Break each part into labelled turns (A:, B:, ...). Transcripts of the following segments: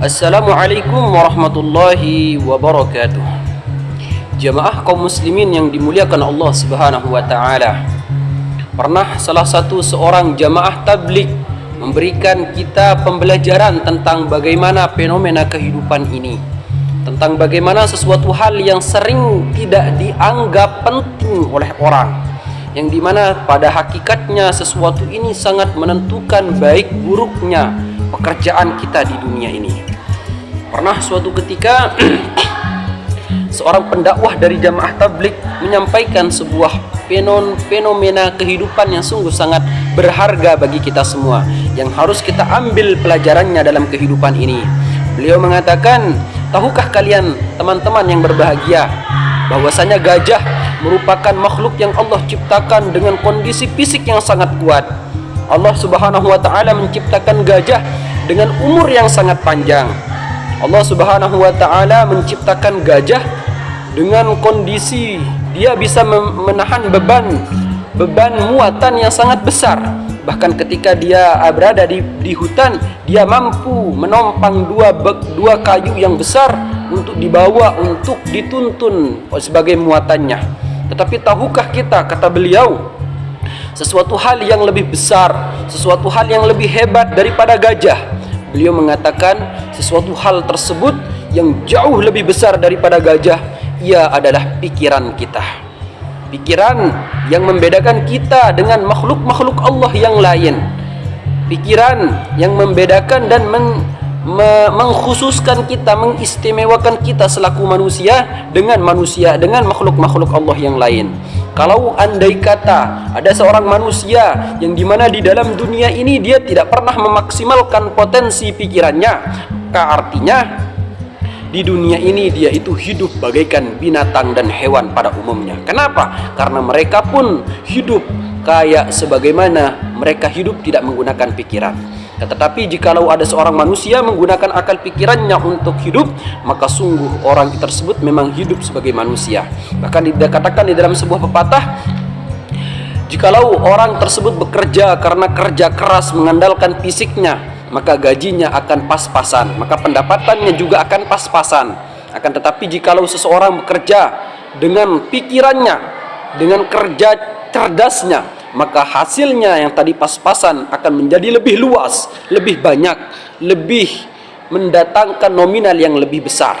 A: Assalamualaikum warahmatullahi wabarakatuh. Jamaah kaum muslimin yang dimuliakan Allah Subhanahu wa taala. Pernah salah satu seorang jamaah tabligh memberikan kita pembelajaran tentang bagaimana fenomena kehidupan ini, tentang bagaimana sesuatu hal yang sering tidak dianggap penting oleh orang, yang dimana pada hakikatnya sesuatu ini sangat menentukan baik buruknya pekerjaan kita di dunia ini. Pernah suatu ketika seorang pendakwah dari jamaah tabligh menyampaikan sebuah fenomena kehidupan yang sungguh sangat berharga bagi kita semua, yang harus kita ambil pelajarannya dalam kehidupan ini. Beliau mengatakan, tahukah kalian teman-teman yang berbahagia, bahwasanya gajah merupakan makhluk yang Allah ciptakan dengan kondisi fisik yang sangat kuat. Allah Subhanahu wa taala menciptakan gajah dengan umur yang sangat panjang. Allah Subhanahu wa taala menciptakan gajah dengan kondisi dia bisa menahan beban muatan yang sangat besar. Bahkan ketika dia berada di hutan, dia mampu menompang dua kayu yang besar untuk dibawa, untuk dituntun sebagai muatannya. Tetapi tahukah kita, kata beliau, sesuatu hal yang lebih besar, sesuatu hal yang lebih hebat daripada gajah. Beliau mengatakan sesuatu hal tersebut yang jauh lebih besar daripada gajah, ia adalah pikiran kita. Pikiran yang membedakan kita dengan makhluk-makhluk Allah yang lain. Pikiran yang membedakan dan mengkhususkan kita, mengistimewakan kita selaku manusia dengan makhluk-makhluk Allah yang lain. Kalau andai kata ada seorang manusia yang dimana di dalam dunia ini dia tidak pernah memaksimalkan potensi pikirannya, maka artinya di dunia ini dia itu hidup bagaikan binatang dan hewan pada umumnya. Kenapa? Karena mereka pun hidup kayak sebagaimana mereka hidup tidak menggunakan pikiran. Tetapi jikalau ada seorang manusia menggunakan akal pikirannya untuk hidup, maka sungguh orang tersebut memang hidup sebagai manusia. Bahkan dikatakan di dalam sebuah pepatah, jikalau orang tersebut bekerja karena kerja keras mengandalkan fisiknya, maka gajinya akan pas-pasan, maka pendapatannya juga akan pas-pasan. Akan tetapi jikalau seseorang bekerja dengan pikirannya, dengan kerja cerdasnya, maka hasilnya yang tadi pas-pasan akan menjadi lebih luas, lebih banyak, lebih mendatangkan nominal yang lebih besar.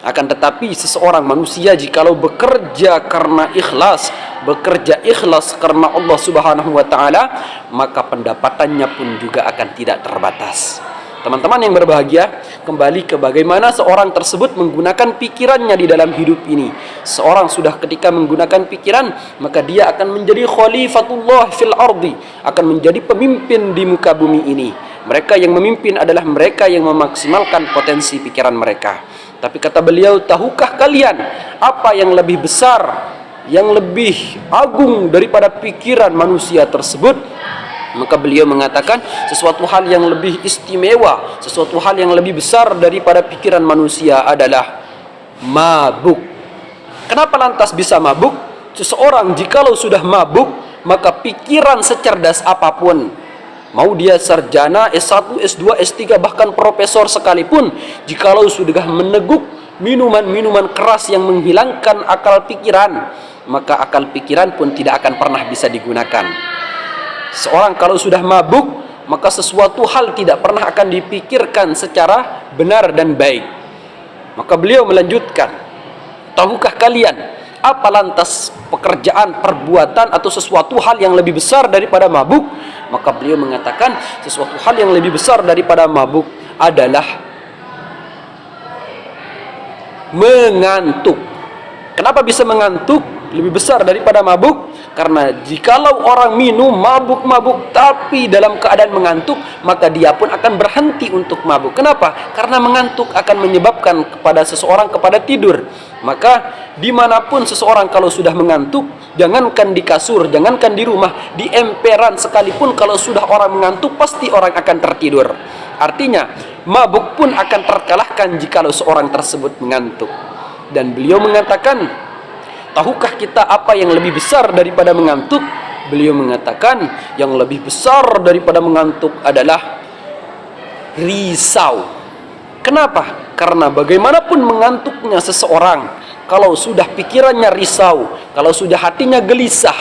A: Akan tetapi seseorang manusia jikalau bekerja karena ikhlas, bekerja ikhlas karena Allah Subhanahu wa taala, maka pendapatannya pun juga akan tidak terbatas. Teman-teman yang berbahagia, kembali ke bagaimana seorang tersebut menggunakan pikirannya di dalam hidup ini. Seorang sudah ketika menggunakan pikiran, maka dia akan menjadi khalifatullah fil ardi, akan menjadi pemimpin di muka bumi ini. Mereka yang memimpin adalah mereka yang memaksimalkan potensi pikiran mereka. Tapi kata beliau, tahukah kalian apa yang lebih besar, yang lebih agung daripada pikiran manusia tersebut? Maka beliau mengatakan sesuatu hal yang lebih istimewa, sesuatu hal yang lebih besar daripada pikiran manusia adalah mabuk. Kenapa lantas bisa mabuk? Seseorang jikalau sudah mabuk, maka pikiran secerdas apapun, mau dia sarjana, S1, S2, S3, bahkan profesor sekalipun, jikalau sudah meneguk minuman-minuman keras yang menghilangkan akal pikiran, maka akal pikiran pun tidak akan pernah bisa digunakan. Seorang kalau sudah mabuk, maka sesuatu hal tidak pernah akan dipikirkan secara benar dan baik. Maka beliau melanjutkan, tahukah kalian apa lantas pekerjaan, perbuatan atau sesuatu hal yang lebih besar daripada mabuk? Maka beliau mengatakan sesuatu hal yang lebih besar daripada mabuk adalah mengantuk. Kenapa bisa mengantuk lebih besar daripada mabuk? Karena jikalau orang minum mabuk-mabuk tapi dalam keadaan mengantuk, maka dia pun akan berhenti untuk mabuk. Kenapa? Karena mengantuk akan menyebabkan kepada seseorang kepada tidur. Maka dimanapun seseorang kalau sudah mengantuk, jangankan di kasur, jangankan di rumah, di emperan sekalipun kalau sudah orang mengantuk, pasti orang akan tertidur. Artinya mabuk pun akan terkalahkan jikalau seorang tersebut mengantuk. Dan beliau mengatakan, tahukah kita apa yang lebih besar daripada mengantuk? Beliau mengatakan yang lebih besar daripada mengantuk adalah risau. Kenapa? Karena bagaimanapun mengantuknya seseorang, kalau sudah pikirannya risau, kalau sudah hatinya gelisah,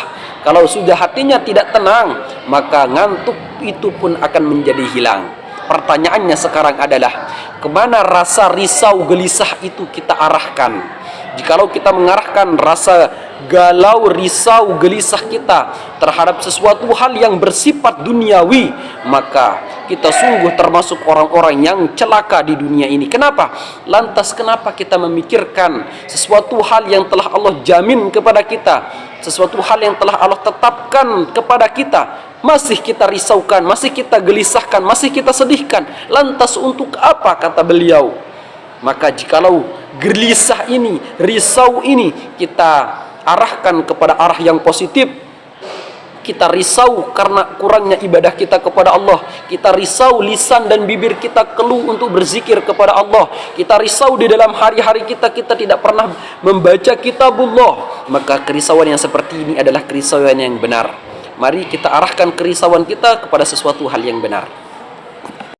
A: kalau sudah hatinya tidak tenang, maka ngantuk itu pun akan menjadi hilang. Pertanyaannya sekarang adalah, kemana rasa risau gelisah itu kita arahkan? Jikalau kita mengarahkan rasa galau, risau, gelisah kita terhadap sesuatu hal yang bersifat duniawi, maka kita sungguh termasuk orang-orang yang celaka di dunia ini. Kenapa? Lantas kenapa kita memikirkan sesuatu hal yang telah Allah jamin kepada kita, sesuatu hal yang telah Allah tetapkan kepada kita, masih kita risaukan, masih kita gelisahkan, masih kita sedihkan? Lantas untuk apa, kata beliau? Maka jikalau gelisah ini, risau ini kita arahkan kepada arah yang positif, kita risau karena kurangnya ibadah kita kepada Allah, kita risau lisan dan bibir kita keluh untuk berzikir kepada Allah, kita risau di dalam hari-hari kita tidak pernah membaca kitabullah, maka kerisauan yang seperti ini adalah kerisauan yang benar. Mari kita arahkan kerisauan kita kepada sesuatu hal yang benar.